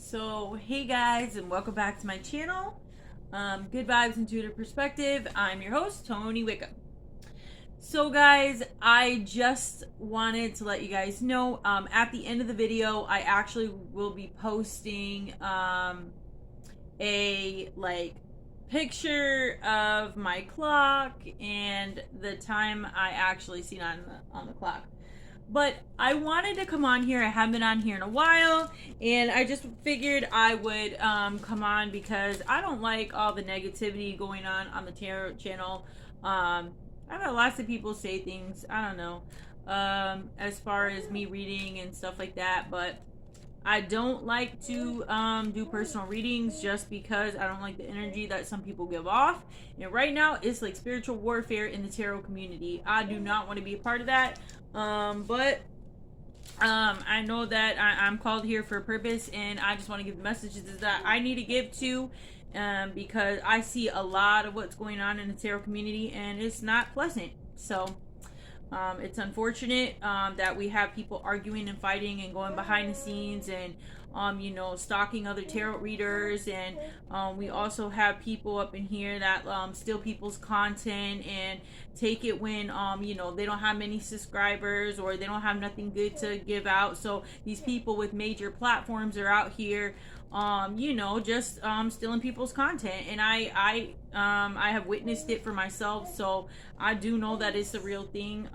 So hey guys, and welcome back to my channel, Good Vibes Intuitive Perspective. I'm your host, Tony Wickham. So guys, I just wanted to let you guys know, at the end of the video, I actually will be posting a picture of my clock and the time I actually seen on the clock. But I wanted to come on here. I haven't been on here in a while, and I just figured I would come on because I don't like all the negativity going on the tarot channel. I've had lots of people say things, I don't know, as far as me reading and stuff like that, but I don't like to do personal readings just because I don't like the energy that some people give off. And right now, it's like spiritual warfare in the tarot community. I do not want to be a part of that. But I know that I'm called here for a purpose, and I just want to give the messages that I need to give to, because I see a lot of what's going on in the tarot community, and it's not pleasant. So it's unfortunate that we have people arguing and fighting and going behind the scenes and stalking other tarot readers, and we also have people up in here that steal people's content and take it when they don't have many subscribers or they don't have nothing good to give out. So these people with major platforms are out here just stealing people's content, and I have witnessed it for myself, so I do know that it's a real thing.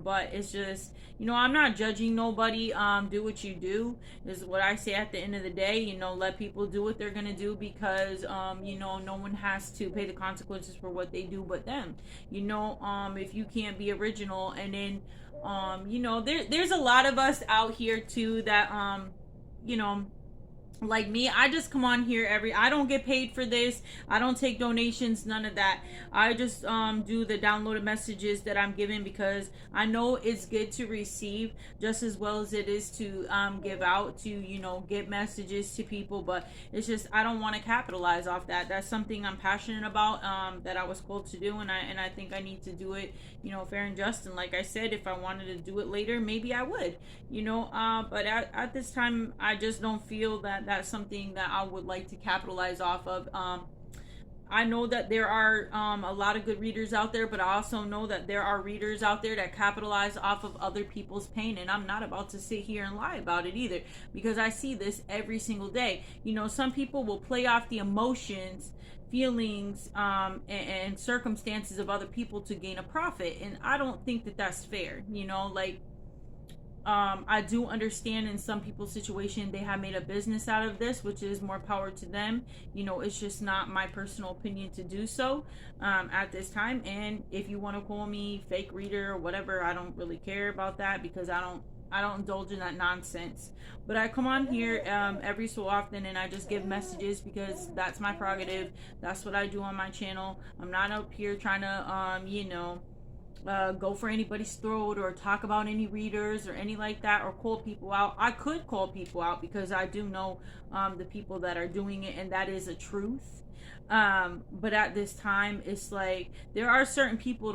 But it's just, I'm not judging nobody. Do what you do is what I say at the end of the day. Let people do what they're gonna do, because no one has to pay the consequences for what they do but them. If you can't be original, and then there's a lot of us out here too that like me, I just come on here I don't get paid for this. I don't take donations, none of that. I just do the downloaded messages that I'm given, because I know it's good to receive just as well as it is to give out, to get messages to people. But it's just, I don't want to capitalize off that. That's something I'm passionate about, that I was called to do, and I think I need to do it fair and just. And like I said, if I wanted to do it later, maybe I would, but at this time, I just don't feel that that's something that I would like to capitalize off of. I know that there are a lot of good readers out there, but I also know that there are readers out there that capitalize off of other people's pain, and I'm not about to sit here and lie about it either, because I see this every single day. Some people will play off the emotions, feelings, and circumstances of other people to gain a profit, and I don't think that that's fair. I do understand in some people's situation they have made a business out of this, which is more power to them. It's just not my personal opinion to do so at this time. And if you want to call me fake reader or whatever, I don't really care about that, because I don't indulge in that nonsense. But I come on here every so often, and I just give messages because that's my prerogative. That's what I do on my channel. I'm not up here trying to go for anybody's throat or talk about any readers or any like that, or call people out. I could call people out because I do know the people that are doing it, and that is a truth. But at this time, it's like there are certain people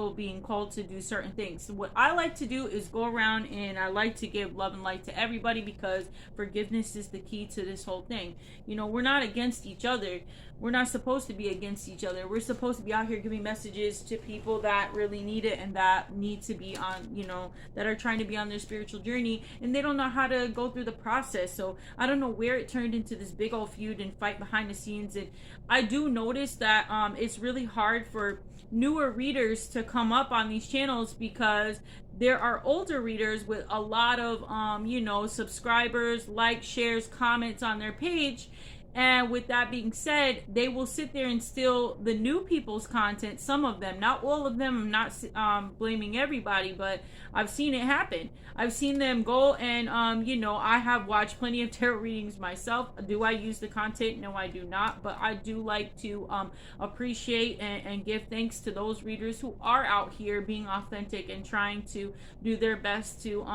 being called to do certain things. So what I like to do is go around, and I like to give love and light to everybody, because forgiveness is the key to this whole thing. We're not against each other. We're not supposed to be against each other. We're supposed to be out here giving messages to people that really need it, and that need to be on, that are trying to be on their spiritual journey, and they don't know how to go through the process. So I don't know where it turned into this big old feud and fight behind the scenes. And I do notice that it's really hard for newer readers to come up on these channels, because there are older readers with a lot of subscribers, likes, shares, comments on their page. And with that being said, they will sit there and steal the new people's content. Some of them, not all of them. I'm not blaming everybody, but I've seen it happen. I've seen them go and, I have watched plenty of tarot readings myself. Do I use the content? No, I do not. But I do like to appreciate and give thanks to those readers who are out here being authentic and trying to do their best to,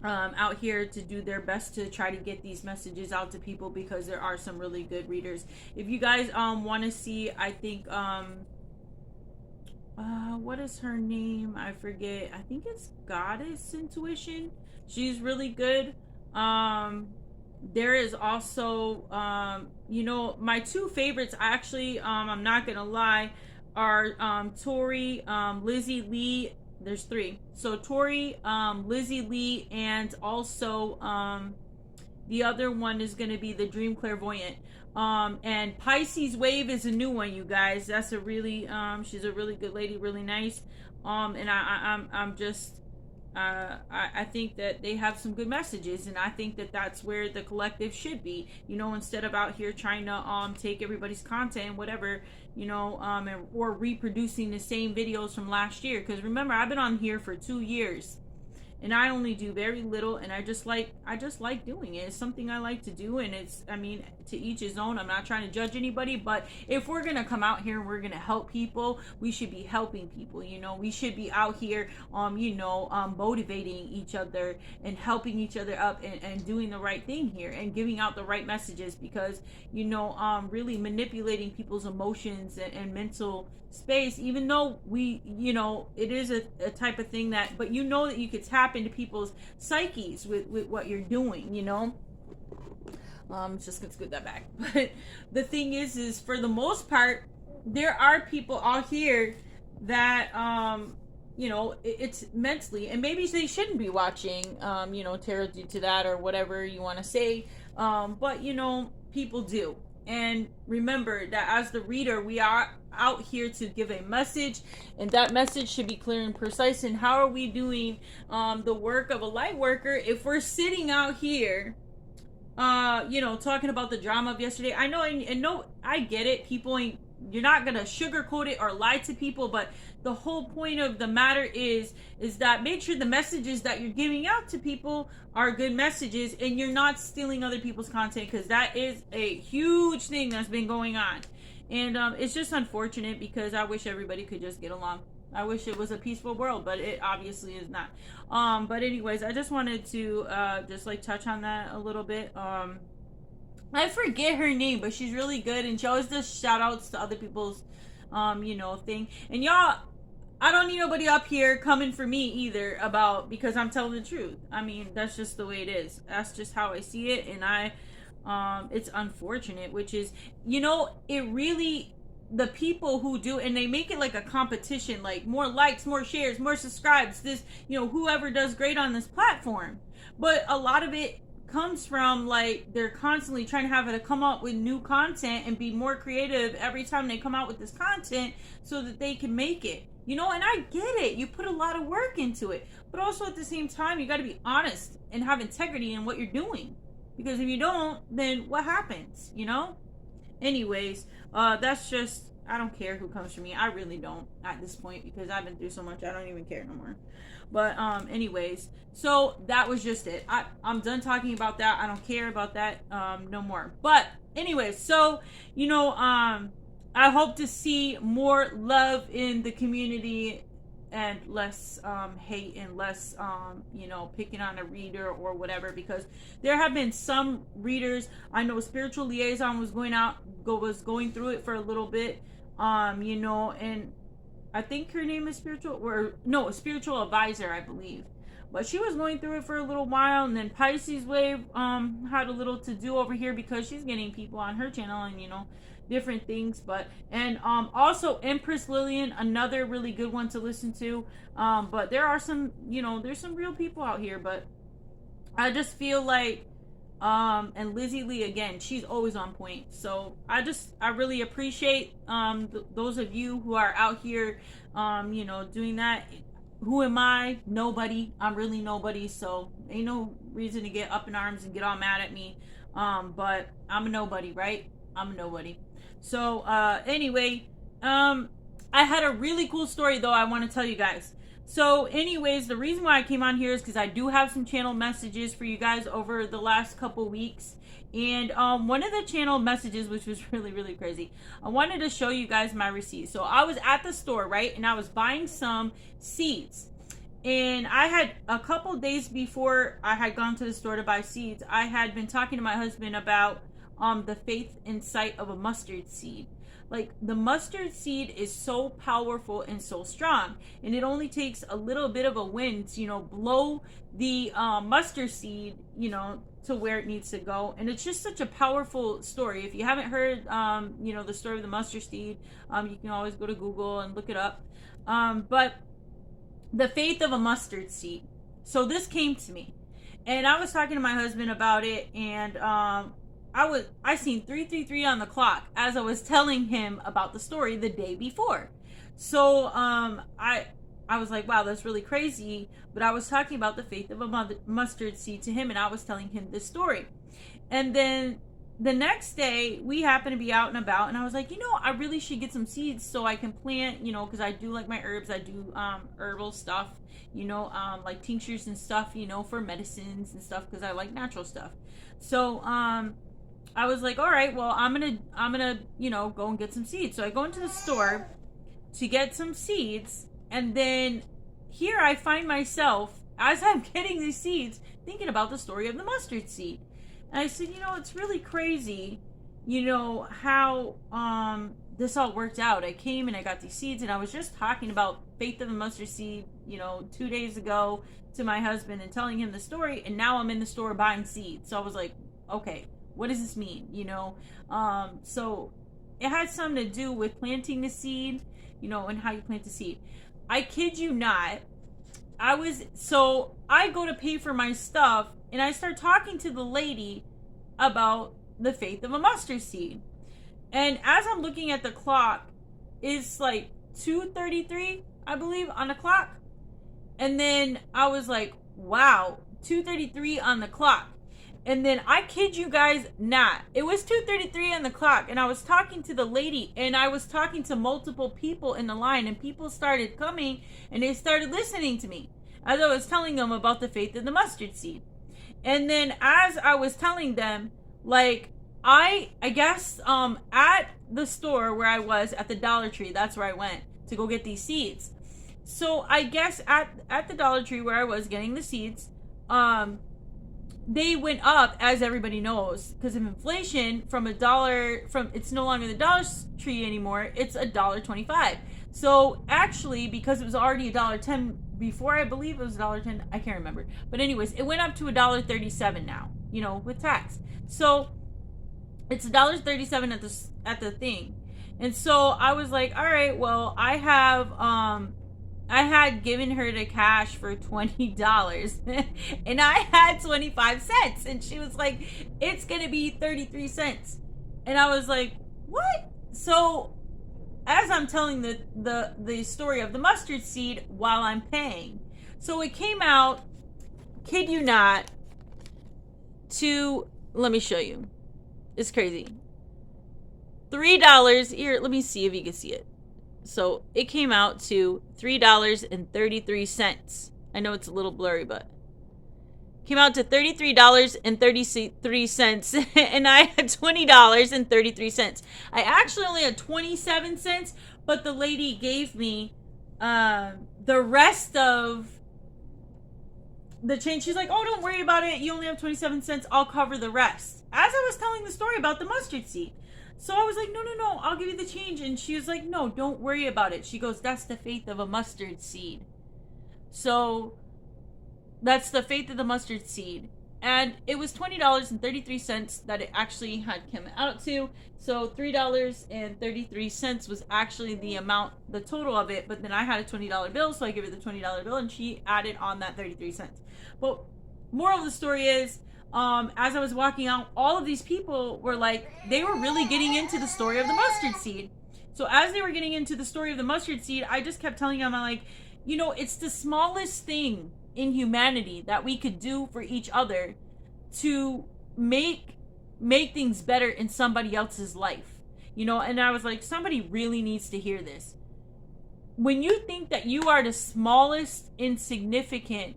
out here to do their best to try to get these messages out to people, because there are some really good readers. If you guys want to see, I think what is her name? I forget. I think it's Goddess Intuition. She's really good. there is also, my two favorites actually, I'm not gonna lie, are Tori, Lizzie Lee. There's three. So Tori, Lizzie Lee, and also the other one is gonna be the Dream Clairvoyant. And Pisces Wave is a new one, you guys. That's a really she's a really good lady, really nice. And I'm just I think that they have some good messages, and I think that that's where the collective should be. Instead of out here trying to take everybody's content and whatever, or reproducing the same videos from last year. Because remember, I've been on here for 2 years, and I only do very little, and I just like doing it. It's something I like to do, and to each his own. I'm not trying to judge anybody, but if we're gonna come out here and we're gonna help people, we should be helping people. We should be out here motivating each other and helping each other up, and doing the right thing here and giving out the right messages, because really manipulating people's emotions and mental space, even though it is a type of thing that, but that you could tap into people's psyches with what you're doing. Just gonna scoot that back. But the thing is for the most part, there are people out here that it's mentally, and maybe they shouldn't be watching tarot due to that, or whatever you want to say, but people do. And remember that as the reader, we are out here to give a message, and that message should be clear and precise. And how are we doing the work of a light worker if we're sitting out here talking about the drama of yesterday? I know, and no, I get it. People ain't, you're not gonna sugarcoat it or lie to people, but the whole point of the matter is that make sure the messages that you're giving out to people are good messages, and you're not stealing other people's content, because that is a huge thing that's been going on. And it's just unfortunate, because I wish everybody could just get along. I wish it was a peaceful world, but it obviously is not. But anyways, I just wanted to just touch on that a little bit. I forget her name, but she's really good, and she always does shout outs to other people's thing. And y'all, I don't need nobody up here coming for me either, because I'm telling the truth. That's just the way it is. That's just how I see it. And it's unfortunate, which is, it really, the people who do, and they make it like a competition, like more likes, more shares, more subscribes, this, whoever does great on this platform. But a lot of it comes from, they're constantly trying to have it to come up with new content and be more creative every time they come out with this content, so that they can make it, and I get it. You put a lot of work into it, but also at the same time, you got to be honest and have integrity in what you're doing. Because if you don't, then what happens, Anyways, that's just, I don't care who comes for me. I really don't at this point, because I've been through so much, I don't even care no more. But anyways, so that was just it. I'm done talking about that. I don't care about that no more. But anyways, so I hope to see more love in the community, and less hate, and less picking on a reader or whatever, because there have been some readers. I know Spiritual Liaison was going through it for a little bit, and I think her name is Spiritual Advisor, I believe. But she was going through it for a little while, and then Pisces Wave had a little to do over here, because she's getting people on her channel, and different things. But also Empress Lillian, another really good one to listen to. But there are some, there's some real people out here. But I just feel like and Lizzie Lee, again, she's always on point. So I really appreciate those of you who are out here doing that. Who am I? Nobody. I'm really nobody, so ain't no reason to get up in arms and get all mad at me. But I'm a nobody, right? I'm a nobody. So anyway, I had a really cool story though I want to tell you guys. So anyways, the reason why I came on here is because I do have some channel messages for you guys over the last couple weeks. And one of the channel messages, which was really, really crazy, I wanted to show you guys my receipt. So I was at the store, right? And I was buying some seeds. And I had, a couple days before I had gone to the store to buy seeds, I had been talking to my husband about the faith and sight of a mustard seed. Like, the mustard seed is so powerful and so strong, and it only takes a little bit of a wind to, blow the mustard seed, to where it needs to go. And it's just such a powerful story. If you haven't heard, the story of the mustard seed, you can always go to Google and look it up. But the faith of a mustard seed. So this came to me, and I was talking to my husband about it, and I seen 333 on the clock as I was telling him about the story the day before. So I was like, wow, that's really crazy. But I was talking about the faith of a mustard seed to him, and I was telling him this story. And then the next day, we happened to be out and about, and I was like, I really should get some seeds so I can plant, because I do like my herbs. I do herbal stuff, like tinctures and stuff, for medicines and stuff, because I like natural stuff. So I was like, all right, well, I'm gonna go and get some seeds. So I go into the store to get some seeds, and then here I find myself, as I'm getting these seeds, thinking about the story of the mustard seed. And I said, it's really crazy, how this all worked out. I came and I got these seeds, and I was just talking about faith of the mustard seed, 2 days ago to my husband and telling him the story, and now I'm in the store buying seeds. So I was like, okay, what does this mean? So it had something to do with planting the seed, and how you plant the seed. I kid you not. I go to pay for my stuff, and I start talking to the lady about the faith of a mustard seed. And as I'm looking at the clock, it's like 2:33, I believe, on the clock. And then I was like, wow, 2:33 on the clock. And then I kid you guys not, it was 2:33 on the clock, and I was talking to the lady, and I was talking to multiple people in the line, and people started coming, and they started listening to me as I was telling them about the faith of the mustard seed. And then as I was telling them, like, I guess at the store where I was, at the Dollar Tree, that's where I went to go get these seeds. So I guess at the Dollar Tree where I was getting the seeds, they went up, as everybody knows, because of inflation. It's no longer the Dollar Tree anymore. It's $1.25. So actually, because it was already $1.10 before, I believe it was $1.10. I can't remember. But anyways, it went up to $1.37 now, with tax. So it's $1.37 at the thing. And so I was like, all right, well, I had given her the cash for $20 and I had 25 cents, and she was like, it's gonna be 33 cents. And I was like, what? So as I'm telling the story of the mustard seed while I'm paying, so it came out, kid you not, to, let me show you, it's crazy, $3. Here, let me see if you can see it. So it came out to $3.33. I know it's a little blurry, but came out to $33.33, and I had $20.33. I actually only had 27 cents, but the lady gave me the rest of the change. She's like, oh, don't worry about it. You only have 27 cents. I'll cover the rest. As I was telling the story about the mustard seed. So I was like, no, I'll give you the change. And she was like, no, don't worry about it. She goes, that's the faith of a mustard seed. So that's the faith of the mustard seed. And it was $20.33 that it actually had come out to. So $3.33 was actually the amount, the total of it. But then I had a $20 bill, so I gave her the $20 bill, and she added on that 33 cents. But moral of the story is, as I was walking out, all of these people were like, they were really getting into the story of the mustard seed. So as they were getting into the story of the mustard seed, I just kept telling them, I'm like, it's the smallest thing in humanity that we could do for each other to make things better in somebody else's life. And I was like, somebody really needs to hear this. When you think that you are the smallest insignificant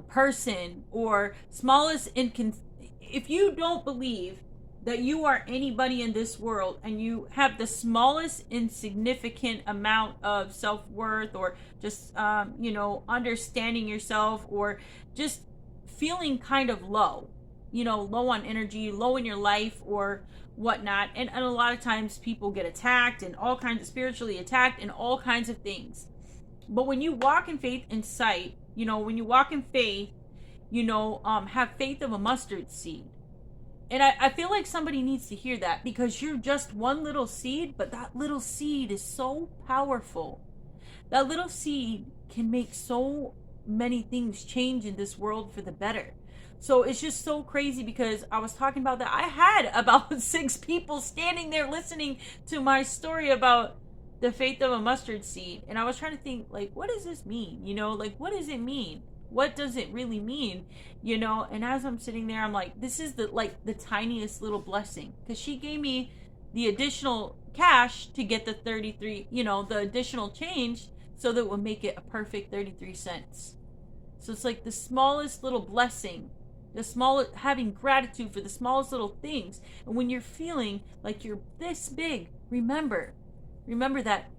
person, or smallest if you don't believe that you are anybody in this world, and you have the smallest insignificant amount of self-worth, or just understanding yourself, or just feeling kind of low, low on energy, low in your life or whatnot. And a lot of times people get attacked and all kinds of spiritually attacked and all kinds of things. But when you walk in faith and sight, when you walk in faith, have faith of a mustard seed. And I feel like somebody needs to hear that, because you're just one little seed, but that little seed is so powerful. That little seed can make so many things change in this world for the better. So it's just so crazy, because I was talking about that. I had about 6 people standing there listening to my story about the faith of a mustard seed. And I was trying to think, like, what does this mean? What does it mean? What does it really mean? And as I'm sitting there, I'm like, this is the tiniest little blessing, because she gave me the additional cash to get the 33, the additional change, so that it would make it a perfect 33 cents. So it's like the smallest little blessing, having gratitude for the smallest little things. And when you're feeling like you're this big, remember that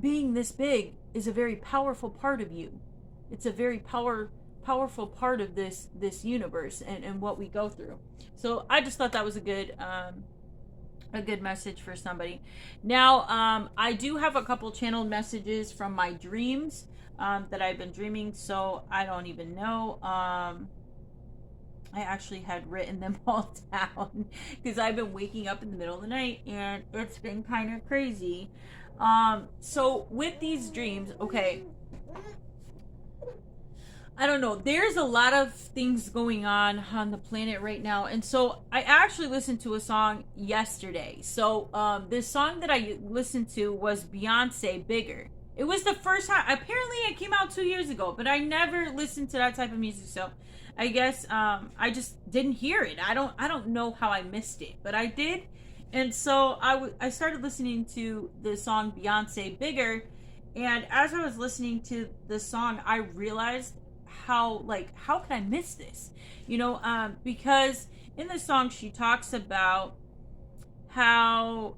being this big is a very powerful part of you. It's a very powerful part of this universe and what we go through. So I just thought that was a good message for somebody. Now, I do have a couple channeled messages from my dreams that I've been dreaming, so I don't even know. I actually had written them all down, because I've been waking up in the middle of the night, and it's been kind of crazy. So with these dreams, okay, I don't know. There's a lot of things going on the planet right now. And so I actually listened to a song yesterday. So this song that I listened to was Beyonce, Bigger. It was the first time. Apparently it came out 2 years ago, but I never listened to that type of music. So I guess I just didn't hear it. I don't know how I missed it, but I did. And so I started listening to the song Beyonce, Bigger. And as I was listening to the song, I realized how could I miss this? Because in the song she talks about how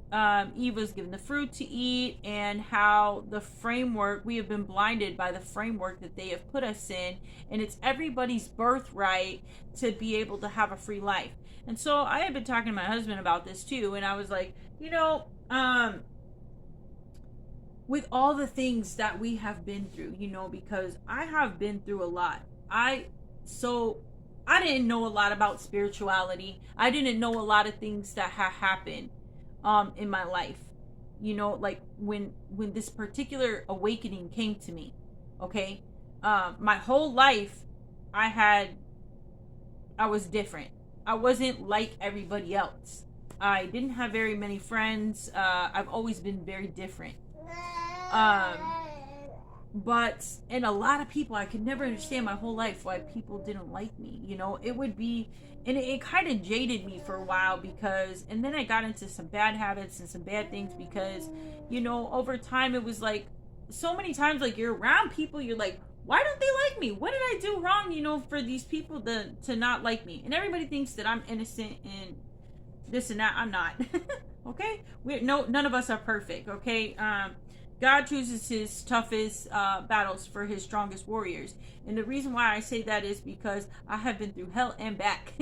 Eve was given the fruit to eat, and how the framework, we have been blinded by the framework that they have put us in, and it's everybody's birthright to be able to have a free life. And so I had been talking to my husband about this too, and I was like, with all the things that we have been through, because I have been through a lot. I didn't know a lot about spirituality. I didn't know a lot of things that have happened in my life. Like when this particular awakening came to me, okay? My whole life I was different. I wasn't like everybody else. I didn't have very many friends. I've always been very different. And a lot of people, I could never understand my whole life why people didn't like me. It would be, and it kind of jaded me for a while, and then I got into some bad habits and some bad things, because, over time it was like, so many times, like, you're around people, you're like, why don't they like me? What did I do wrong, for these people to not like me? And everybody thinks that I'm innocent and this and that. I'm not. Okay? None of us are perfect, okay? God chooses his toughest battles for his strongest warriors. And the reason why I say that is because I have been through hell and back.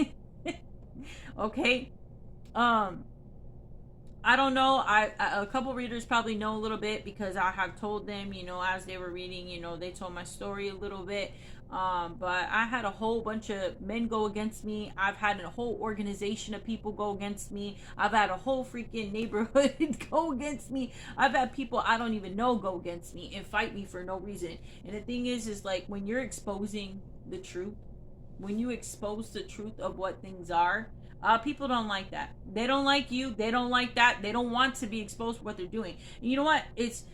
Okay? I don't know. A couple readers probably know a little bit, because I have told them, as they were reading, they told my story a little bit. But I had a whole bunch of men go against me. I've had a whole organization of people go against me. I've had a whole freaking neighborhood go against me. I've had people I don't even know go against me and fight me for no reason. And the thing is like, when you're exposing the truth, when you expose the truth of what things are, people don't like that. They don't like you. They don't like that. They don't want to be exposed for what they're doing. And you know what? This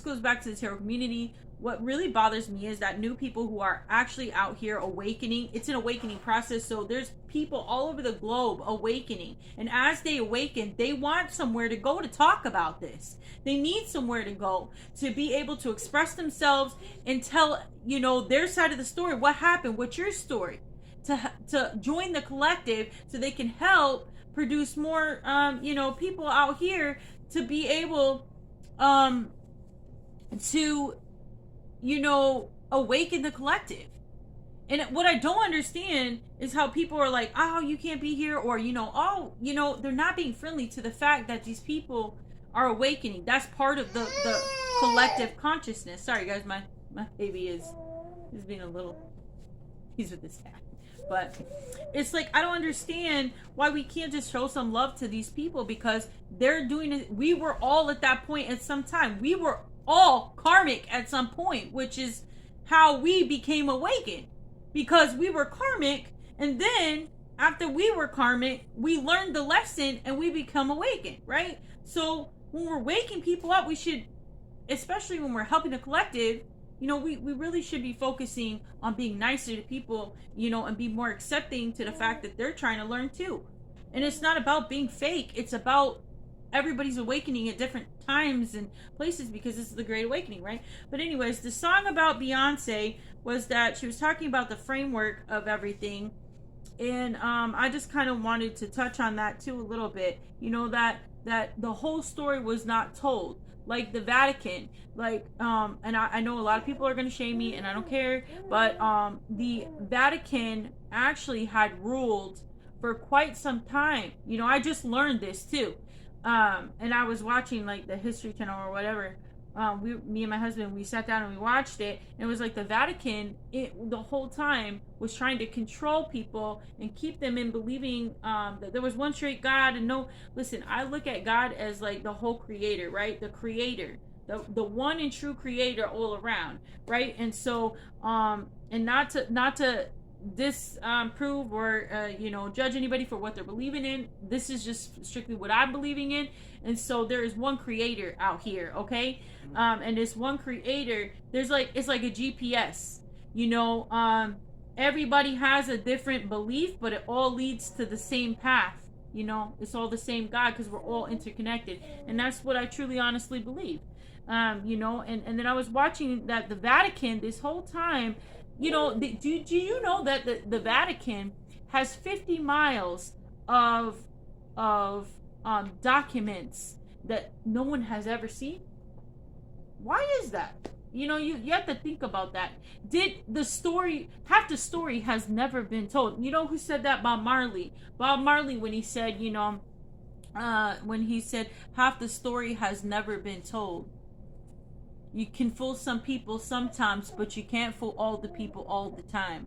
goes back to the tarot community. What really bothers me is that new people who are actually out here awakening, it's an awakening process. So there's people all over the globe awakening. And as they awaken, they want somewhere to go to talk about this. They need somewhere to go to be able to express themselves and tell, their side of the story. What happened? What's your story? To join the collective so they can help produce more, people out here to be able to awaken the collective. And what I don't understand is how people are like, oh, you can't be here, or, oh, they're not being friendly to the fact that these people are awakening. That's part of the collective consciousness. Sorry, guys, my baby is being a little, he's with this cat. But it's like, I don't understand why we can't just show some love to these people, because they're doing it. We were all at that point at some time. We were all karmic at some point, which is how we became awakened, because we were karmic, and then after we were karmic, we learned the lesson and we become awakened, right? So when we're waking people up, we should, especially when we're helping the collective, we really should be focusing on being nicer to people, and be more accepting to the fact that they're trying to learn too. And it's not about being fake. It's about everybody's awakening at different times and places, because this is the Great Awakening, right? But anyways, the song about Beyonce was that she was talking about the framework of everything. And I just kind of wanted to touch on that too a little bit. That the whole story was not told. Like the Vatican, and I know a lot of people are going to shame me, and I don't care, but the Vatican actually had ruled for quite some time. I just learned this too, and I was watching like the History Channel or whatever. Me and my husband, we sat down and we watched it, and it was like the Vatican, the whole time was trying to control people and keep them in believing that there was one straight God. And no, listen, I look at God as like the whole creator, right? The creator, the one and true creator all around, right? And so, and not to disprove or judge anybody for what they're believing in. This is just strictly what I'm believing in. And so there is one creator out here, okay? And this one creator, it's like a GPS, everybody has a different belief, but it all leads to the same path. It's all the same God, because we're all interconnected. And that's what I truly honestly believe. And then I was watching that the Vatican this whole time, do you know that the Vatican has 50 miles of documents that no one has ever seen? Why is that? You have to think about that. Half the story has never been told. You know who said that? Bob Marley, when he said, half the story has never been told. You can fool some people sometimes, but you can't fool all the people all the time.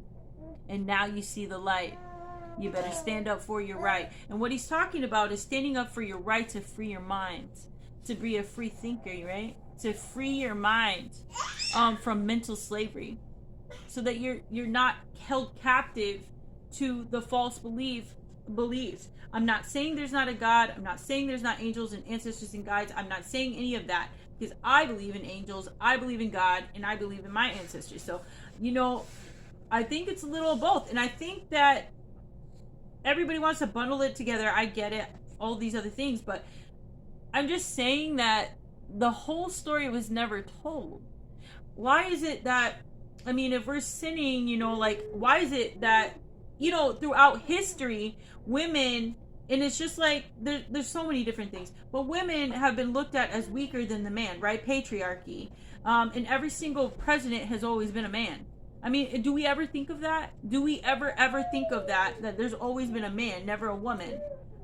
And now you see the light. You better stand up for your right. And what he's talking about is standing up for your right to free your mind, to be a free thinker, right? To free your mind from mental slavery, so that you're not held captive to the false beliefs. I'm not saying there's not a God. I'm not saying there's not angels and ancestors and guides. I'm not saying any of that, because I believe in angels, I believe in God, and I believe in my ancestors. So, I think it's a little of both. And I think that everybody wants to bundle it together. I get it, all these other things, but I'm just saying that the whole story was never told. Why is it that, if we're sinning, why is it that, throughout history, women, and it's just like, there's so many different things, but women have been looked at as weaker than the man, right? Patriarchy. And every single president has always been a man. Do we ever think of that? Do we ever think of that there's always been a man, never a woman?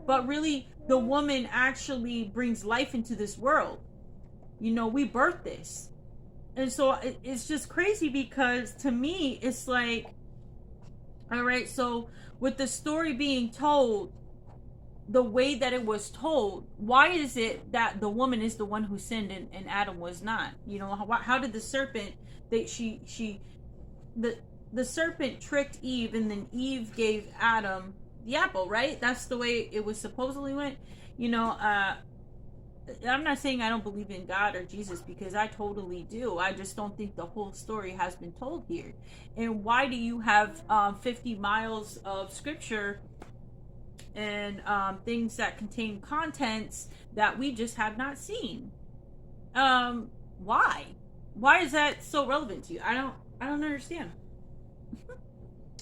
But really, the woman actually brings life into this world. We birth this. And so it's just crazy, because to me, it's like, all right, so with the story being told the way that it was told, why is it that the woman is the one who sinned and Adam was not? How did the serpent, the serpent tricked Eve, and then Eve gave Adam the apple, right? That's the way it was supposedly went. I'm not saying I don't believe in God or Jesus, because I totally do. I just don't think the whole story has been told here. And why do you have 50 miles of scripture and things that contain contents that we just have not seen? Why? Why is that so relevant to you? I don't understand.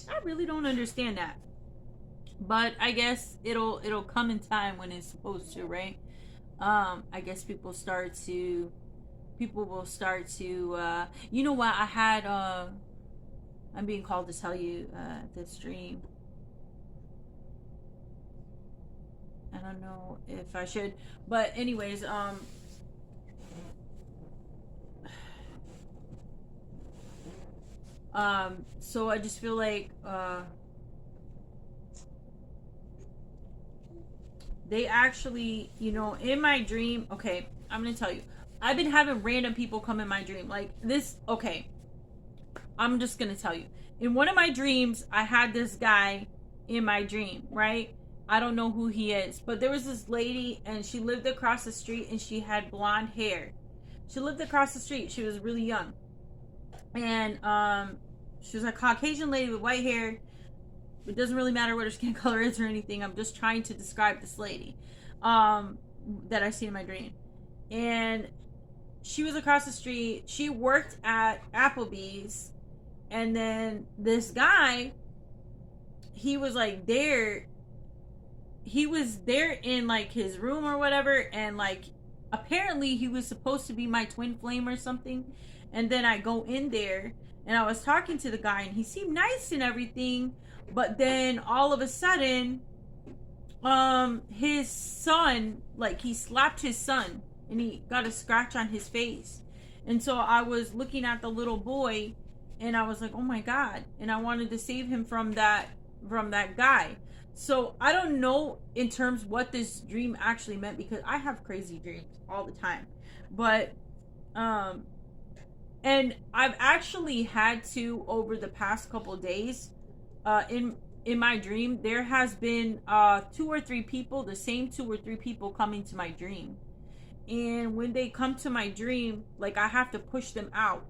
I really don't understand that. But I guess it'll come in time when it's supposed to, right? I guess people will start to, you know what, I had, I'm being called to tell you this dream. I don't know if I should, but anyways, so I just feel like they actually, you know, in my dream, okay, I'm gonna tell you, I've been having random people come in my dream like this. Okay, I'm just gonna tell you, in one of my dreams I had this guy in my dream, right? I don't know who he is, but there was this lady and she lived across the street and she had blonde hair. She lived across the street. She was really young. And she was a Caucasian lady with white hair. It doesn't really matter what her skin color is or anything. I'm just trying to describe this lady that I see in my dream. And she was across the street. She worked at Applebee's. And then this guy, he was like there. He was there in like his room or whatever. And like apparently he was supposed to be my twin flame or something. And then I go in there and I was talking to the guy and he seemed nice and everything. But then all of a sudden, his son, like he slapped his son and he got a scratch on his face. And so I was looking at the little boy and I was like, oh my God. And I wanted to save him from that guy. So I don't know in terms what this dream actually meant, because I have crazy dreams all the time. But, and I've actually had to, over the past couple days, in my dream, there has been 2 or 3 people, the same 2 or 3 people coming to my dream. And when they come to my dream, like I have to push them out.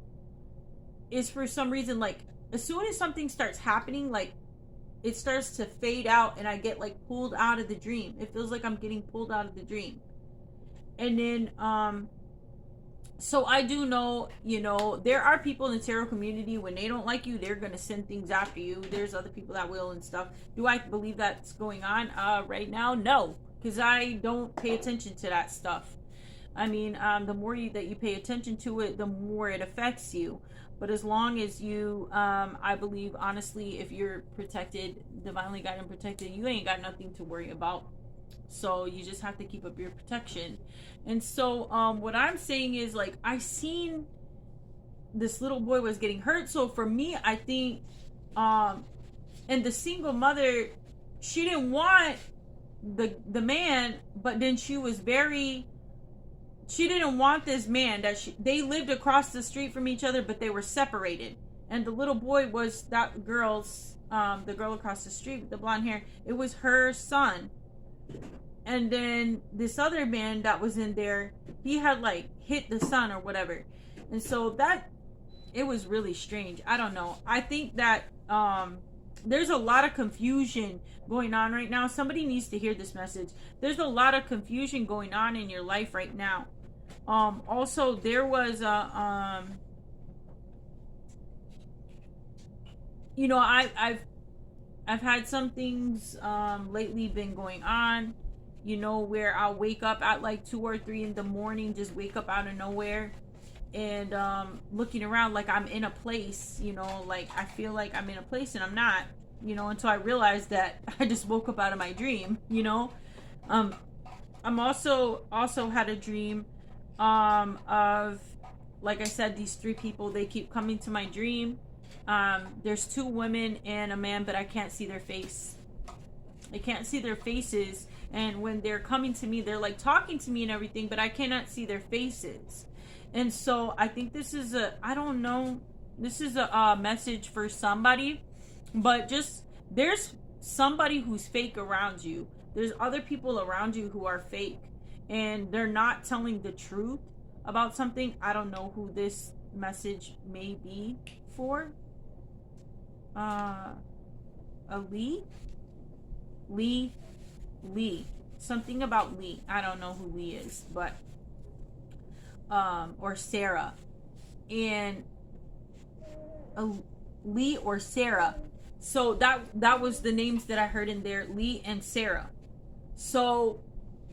Is for some reason, like as soon as something starts happening, like it starts to fade out and I get like pulled out of the dream. It feels like I'm getting pulled out of the dream. And then so I do know, you know, there are people in the tarot community, when they don't like you, they're going to send things after you. There's other people that will and stuff. Do I believe that's going on right now? No, because I don't pay attention to that stuff. I mean, the more that you pay attention to it, the more it affects you. But as long as you, I believe, honestly, if you're protected, divinely guided and protected, you ain't got nothing to worry about. So you just have to keep up your protection. And so what I'm saying is, like, I seen this little boy was getting hurt. So for me, I think, and the single mother, she didn't want the man, but then she was she didn't want this man that they lived across the street from each other, but they were separated. And the little boy was that girl's, the girl across the street with the blonde hair. It was her son. And then this other man that was in there, he had like hit the son or whatever. And so that, it was really strange. I don't know. I think that there's a lot of confusion going on right now. Somebody needs to hear this message. There's a lot of confusion going on in your life right now. Also, there was a you know, I've had some things lately been going on, you know, where I'll wake up at like 2 or 3 in the morning, just wake up out of nowhere and looking around like I'm in a place, you know, like I feel like I'm in a place and I'm not, you know, until I realize that I just woke up out of my dream, you know. I'm also had a dream of, like I said, these 3 people, they keep coming to my dream. There's 2 women and a man, but I can't see their face. I can't see their faces. And when they're coming to me, they're like talking to me and everything, but I cannot see their faces. And so I think this is I don't know, this is a message for somebody, but just, there's somebody who's fake around you. There's other people around you who are fake and they're not telling the truth about something. I don't know who this message may be for. Lee. Something about Lee. I don't know who Lee is, but or Sarah. And Lee or Sarah. So that was the names that I heard in there, Lee and Sarah. So,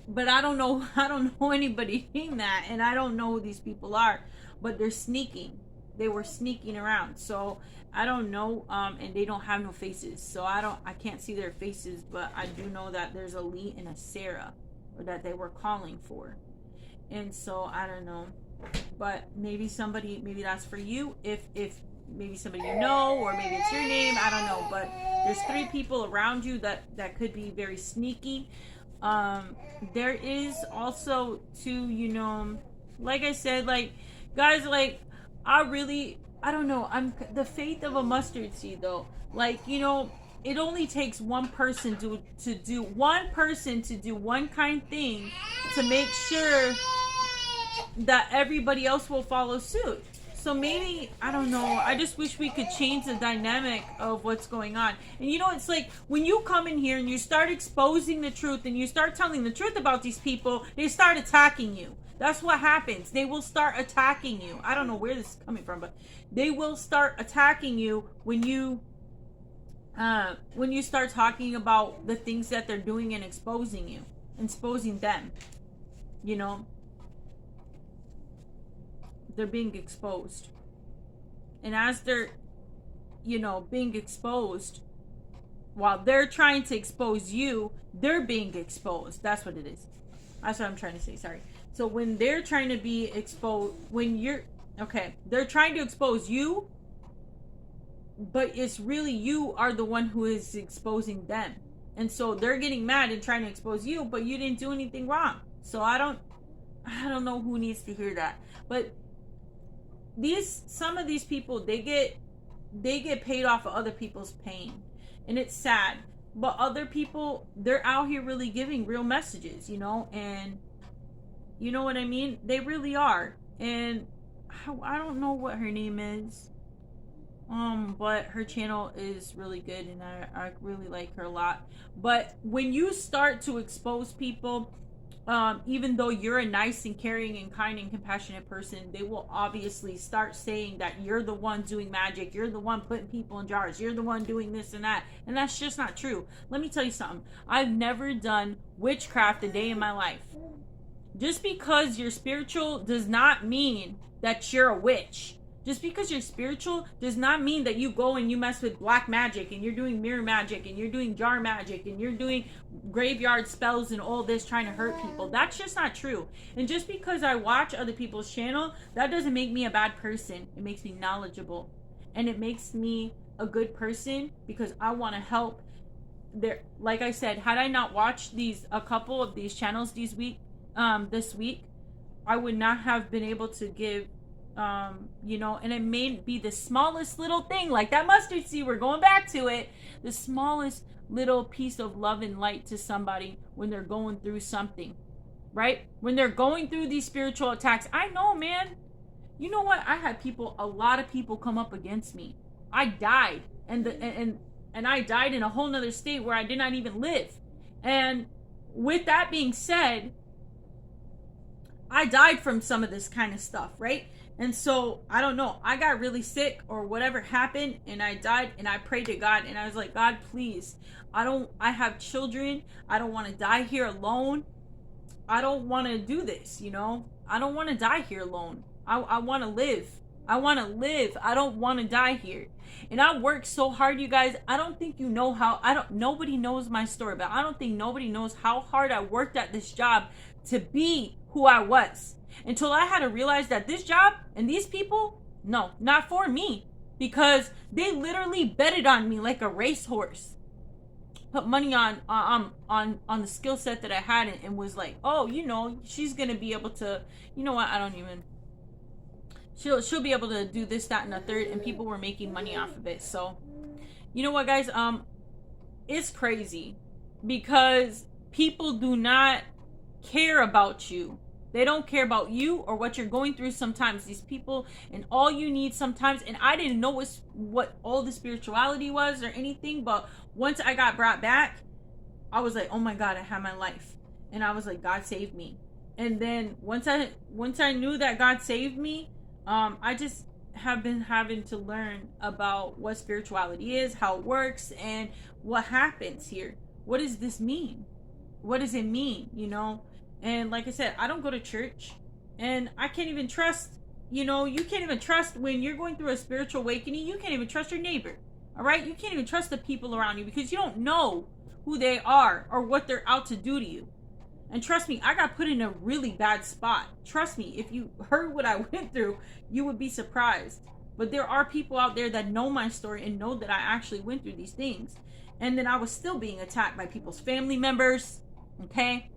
but I don't know anybody named that, and I don't know who these people are, but they're sneaking. they were sneaking around. So I don't know, and they don't have no faces, so I can't see their faces, but I do know that there's a Lee and a Sarah, or that they were calling for. And so I don't know, but maybe that's for you, if maybe somebody you know, or maybe it's your name, I don't know, but there's 3 people around you that could be very sneaky. There is also too, you know, like I said, like, guys, like, I don't know, I'm the faith of a mustard seed, though. Like, you know, it only takes one person to do one kind thing to make sure that everybody else will follow suit. So maybe, I don't know, I just wish we could change the dynamic of what's going on. And you know, it's like, when you come in here and you start exposing the truth and you start telling the truth about these people, they start attacking you. That's what happens. They will start attacking you. I don't know where this is coming from, but they will start attacking you when you start talking about the things that they're doing and exposing them. You know, they're being exposed, and as they're, you know, being exposed, while they're trying to expose you, they're being exposed. That's what it is. That's what I'm trying to say. Sorry. So when they're trying to be exposed, they're trying to expose you, but it's really you are the one who is exposing them. And so they're getting mad and trying to expose you, but you didn't do anything wrong. So I don't know who needs to hear that. But some of these people, they get paid off of other people's pain. And it's sad. But other people, they're out here really giving real messages, you know, and you know what I mean? They really are. And I don't know what her name is. But her channel is really good, and I really like her a lot. But when you start to expose people, even though you're a nice and caring and kind and compassionate person, they will obviously start saying that you're the one doing magic, you're the one putting people in jars, you're the one doing this and that. And that's just not true. Let me tell you something. I've never done witchcraft a day in my life. Just because you're spiritual does not mean that you're a witch. Just because you're spiritual does not mean that you go and you mess with black magic and you're doing mirror magic and you're doing jar magic and you're doing graveyard spells and all this trying to hurt people. That's just not true. And just because I watch other people's channel, that doesn't make me a bad person. It makes me knowledgeable. And it makes me a good person because I want to help. Like I said, had I not watched a couple of these channels this week, I would not have been able to give, you know, and it may be the smallest little thing, like that mustard seed, we're going back to it, the smallest little piece of love and light to somebody when they're going through something, right? When they're going through these spiritual attacks. I know, man. You know what? I had a lot of people come up against me. I died, and I died in a whole nother state where I did not even live. And with that being said, I died from some of this kind of stuff, right? And so, I don't know, I got really sick or whatever happened and I died, and I prayed to God and I was like, God, please, I have children. I don't want to die here alone. I don't want to do this, you know? I don't want to die here alone. I want to live. I want to live. I don't want to die here. And I worked so hard, you guys. I don't think you know nobody knows my story, but I don't think nobody knows how hard I worked at this job to be who I was, until I had to realize that this job and these people, no, not for me, because they literally betted on me like a racehorse, put money on the skill set that I had, and was like, oh, you know, she's gonna be able to, you know what, she'll be able to do this, that, and the third, and people were making money off of it. So, you know what, guys, it's crazy because people do not care about you. They don't care about you or what you're going through sometimes. These people, and all you need sometimes, and I didn't know what all the spirituality was or anything, but once I got brought back, I was like, oh my God, I have my life. And I was like, God saved me. And then once I knew that God saved me, I just have been having to learn about what spirituality is, how it works, and what happens here. What does this mean? What does it mean, you know? And like I said, I don't go to church, and I can't even trust You know, you can't even trust, when you're going through a spiritual awakening, you can't even trust your neighbor. All right? You can't even trust the people around you because you don't know who they are or what they're out to do to you. And trust me, I got put in a really bad spot. Trust me, if you heard what I went through, you would be surprised. But there are people out there that know my story and know that I actually went through these things. And then I was still being attacked by people's family members, okay?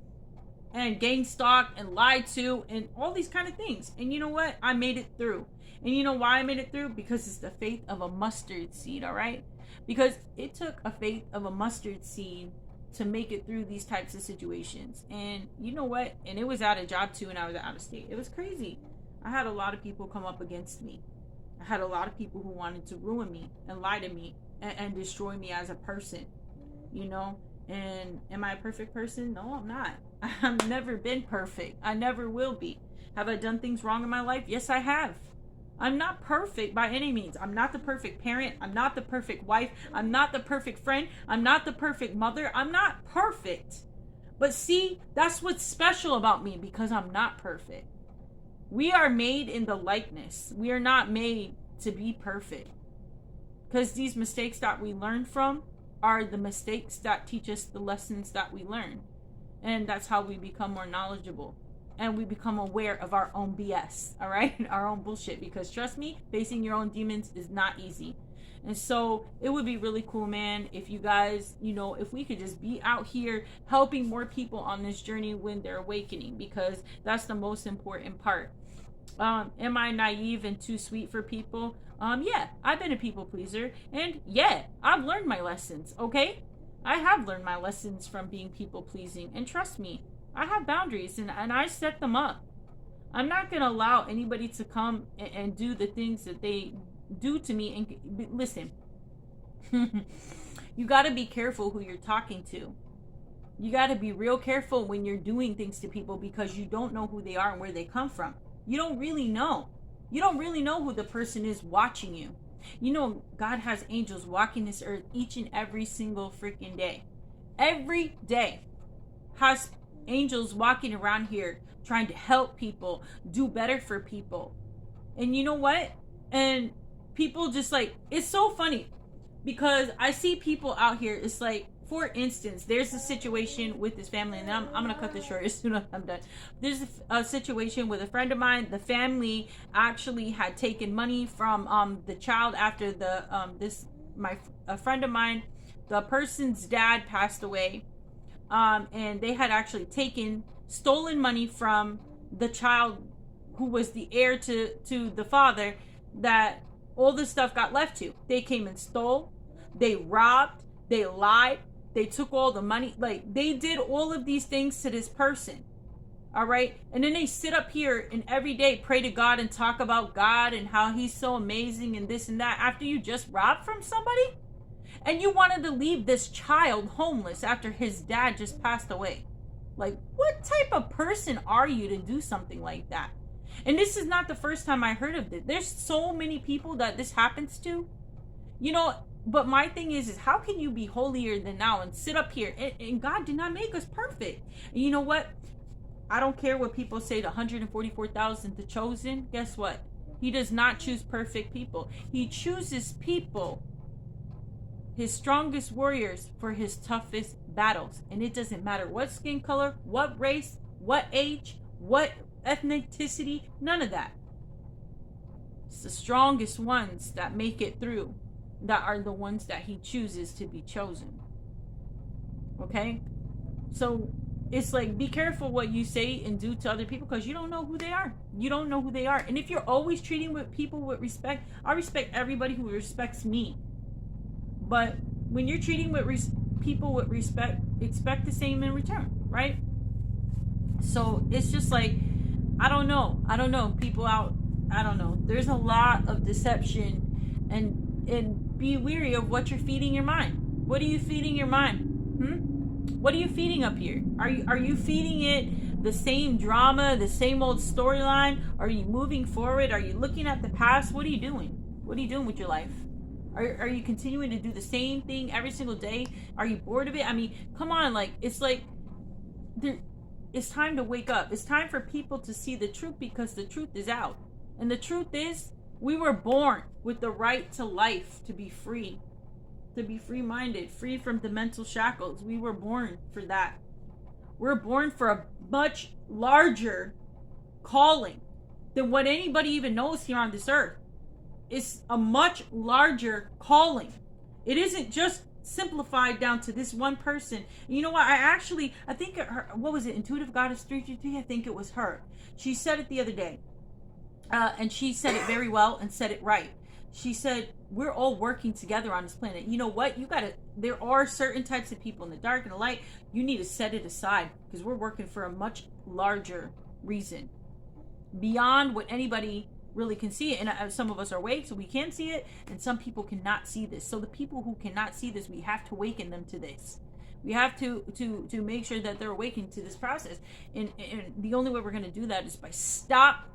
And gang stalked and lied to and all these kind of things. And you know what? I made it through. And you know why I made it through? Because it's the faith of a mustard seed, all right? Because it took a faith of a mustard seed to make it through these types of situations. And you know what? And it was at a job too, and I was out of state. It was crazy. I had a lot of people come up against me. I had a lot of people who wanted to ruin me and lie to me and destroy me as a person, you know? And am I a perfect person? No, I'm not. I've never been perfect. I never will be. Have I done things wrong in my life? Yes, I have. I'm not perfect by any means. I'm not the perfect parent. I'm not the perfect wife. I'm not the perfect friend. I'm not the perfect mother. I'm not perfect. But see, that's what's special about me, because I'm not perfect. We are made in the likeness. We are not made to be perfect. Because these mistakes that we learn from are the mistakes that teach us the lessons that we learn. And that's how we become more knowledgeable. And we become aware of our own BS, all right? Our own bullshit. Because trust me, facing your own demons is not easy. And so it would be really cool, man, if you guys, you know, if we could just be out here helping more people on this journey when they're awakening, because that's the most important part. Am I naive and too sweet for people? Yeah, I've been a people pleaser. And yeah, I've learned my lessons, okay? I have learned my lessons from being people pleasing. And trust me, I have boundaries and I set them up. I'm not going to allow anybody to come and do the things that they do to me. And listen, you got to be careful who you're talking to. You got to be real careful when you're doing things to people, because you don't know who they are and where they come from. You don't really know. You don't really know who the person is watching you. You know, God has angels walking this earth each and every single freaking day. Every day has angels walking around here trying to help people, do better for people. And you know what? And people just like, it's so funny because I see people out here. It's like, for instance, there's a situation with this family, and I'm going to cut this short as soon as I'm done. There's a situation with a friend of mine. The family actually had taken money from the child after the a friend of mine, the person's dad passed away. And they had actually stolen money from the child who was the heir to the father, that all this stuff got left to. They came and stole, they robbed, they lied, they took all the money. Like, they did all of these things to this person. All right. And then they sit up here and every day pray to God and talk about God and how he's so amazing and this and that, after you just robbed from somebody. And you wanted to leave this child homeless after his dad just passed away. Like, what type of person are you to do something like that? And this is not the first time I heard of this. There's so many people that this happens to. You know, but my thing is how can you be holier than thou and sit up here? And God did not make us perfect. And you know what? I don't care what people say, the 144,000, the chosen. Guess what? He does not choose perfect people. He chooses people, his strongest warriors, for his toughest battles. And it doesn't matter what skin color, what race, what age, what ethnicity, none of that. It's the strongest ones that make it through, that are the ones that he chooses to be chosen. Okay? So it's like, be careful what you say and do to other people, because you don't know who they are. You don't know who they are. And if you're always treating with people with respect, I respect everybody who respects me. But when you're treating with people with respect, expect the same in return, right? So it's just like, I don't know. People out, I don't know. There's a lot of deception, and be weary of what you're feeding your mind. What are you feeding your mind? What are you feeding up here? Are you feeding it the same drama, the same old storyline? Are you moving forward? Are you looking at the past? What are you doing? What are you doing with your life? Are you continuing to do the same thing every single day? Are you bored of it? I mean, come on, it's time to wake up. It's time for people to see the truth, because the truth is out. And the truth is, we were born with the right to life, to be free, to be free-minded, free from the mental shackles. We were born for that. We're born for a much larger calling than what anybody even knows here on this earth. It's a much larger calling. It isn't just simplified down to this one person. You know what? I think what was it? Intuitive Goddess 333? I think it was her. She said it the other day. And she said it very well and said it right. She said, we're all working together on this planet. You know what? There are certain types of people in the dark and the light. You need to set it aside because we're working for a much larger reason beyond what anybody really can see it. And some of us are awake, so we can see it. And some people cannot see this. So the people who cannot see this, we have to awaken them to this. We have to make sure that they're awakened to this process. And the only way we're going to do that is by stop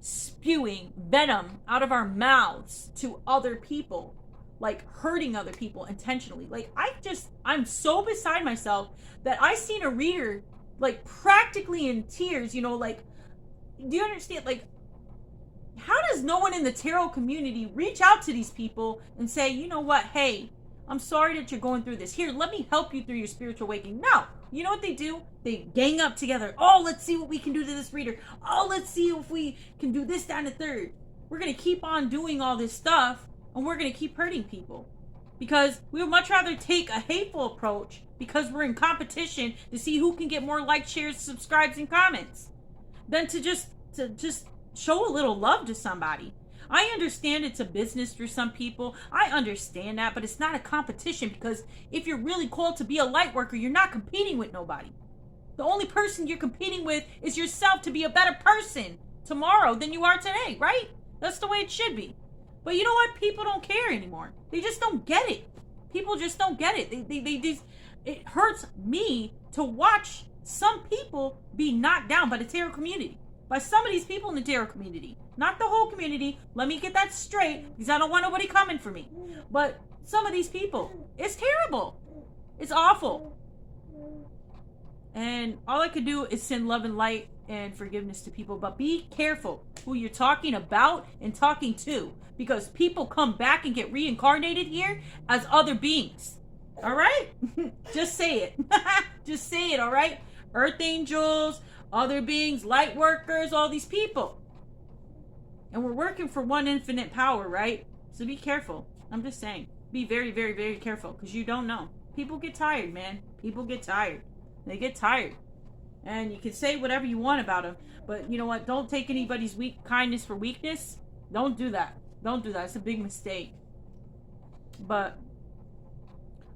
spewing venom out of our mouths to other people, like hurting other people intentionally. Like I'm so beside myself that I seen a reader like practically in tears, like, do you understand? Like, how does no one in the tarot community reach out to these people and say, you know what, hey, I'm sorry that you're going through this. Here, let me help you through your spiritual awakening. No. You know what they do? They gang up together. Oh, let's see what we can do to this reader. Oh, let's see if we can do this, that, and the third. We're going to keep on doing all this stuff, and we're going to keep hurting people. Because we would much rather take a hateful approach because we're in competition to see who can get more likes, shares, subscribes, and comments than to just show a little love to somebody. I understand it's a business for some people. I understand that, but it's not a competition because if you're really called to be a light worker, you're not competing with nobody. The only person you're competing with is yourself to be a better person tomorrow than you are today, right? That's the way it should be. But you know what? People don't care anymore. They just don't get it. People just don't get it. They just, it hurts me to watch some people be knocked down by the tarot community. By some of these people in the tarot community. Not the whole community. Let me get that straight because I don't want nobody coming for me. But some of these people. It's terrible. It's awful. And all I could do is send love and light and forgiveness to people. But be careful who you're talking about and talking to. Because people come back and get reincarnated here as other beings. Alright? Just say it. Just say it, alright? Earth angels, other beings, light workers, all these people. And we're working for one infinite power, right? So be careful. I'm just saying. Be very, very, very careful because you don't know. People get tired, man. People get tired. They get tired. And you can say whatever you want about them. But you know what? Don't take anybody's kindness for weakness. Don't do that. Don't do that. It's a big mistake. But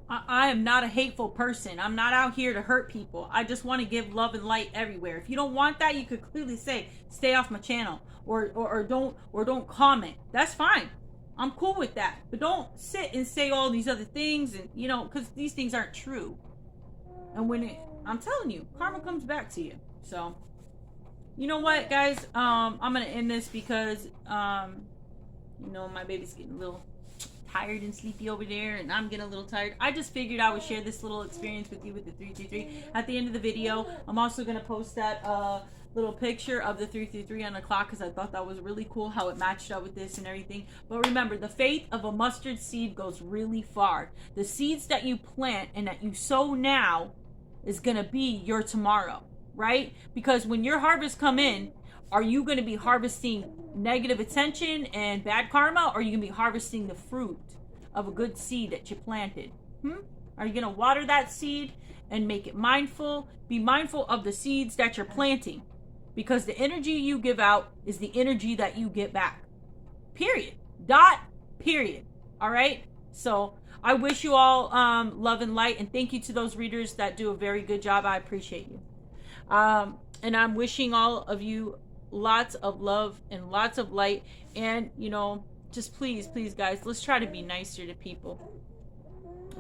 I am not a hateful person. I'm not out here to hurt people. I just want to give love and light everywhere. If you don't want that, you could clearly say, stay off my channel or don't comment. That's fine. I'm cool with that. But don't sit and say all these other things and, because these things aren't true. And I'm telling you, karma comes back to you. So, you know what, guys? I'm going to end this because, my baby's getting a little tired and sleepy over there, and I'm getting a little tired. I just figured I would share this little experience with you with the 333 at the end of the video. I'm also going to post that little picture of the 333 on the clock because I thought that was really cool how it matched up with this and everything. But remember, the faith of a mustard seed goes really far. The seeds that you plant and that you sow now is going to be your tomorrow, right? Because when your harvest come in, are you going to be harvesting negative attention and bad karma, or are you going to be harvesting the fruit of a good seed that you planted? Are you going to water that seed and make it mindful? Be mindful of the seeds that you're planting, because the energy you give out is the energy that you get back. Period. Period. All right? So I wish you all love and light, and thank you to those readers that do a very good job. I appreciate you. And I'm wishing all of you lots of love and lots of light, and just please guys, let's try to be nicer to people.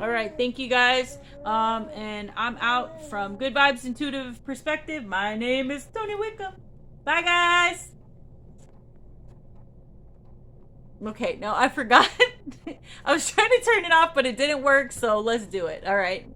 All right, thank you guys, and I'm out from Good Vibes Intuitive Perspective. My name is Tony Wickham. Bye guys. Okay, no, I forgot. I was trying to turn it off but it didn't work, so let's do it. All right.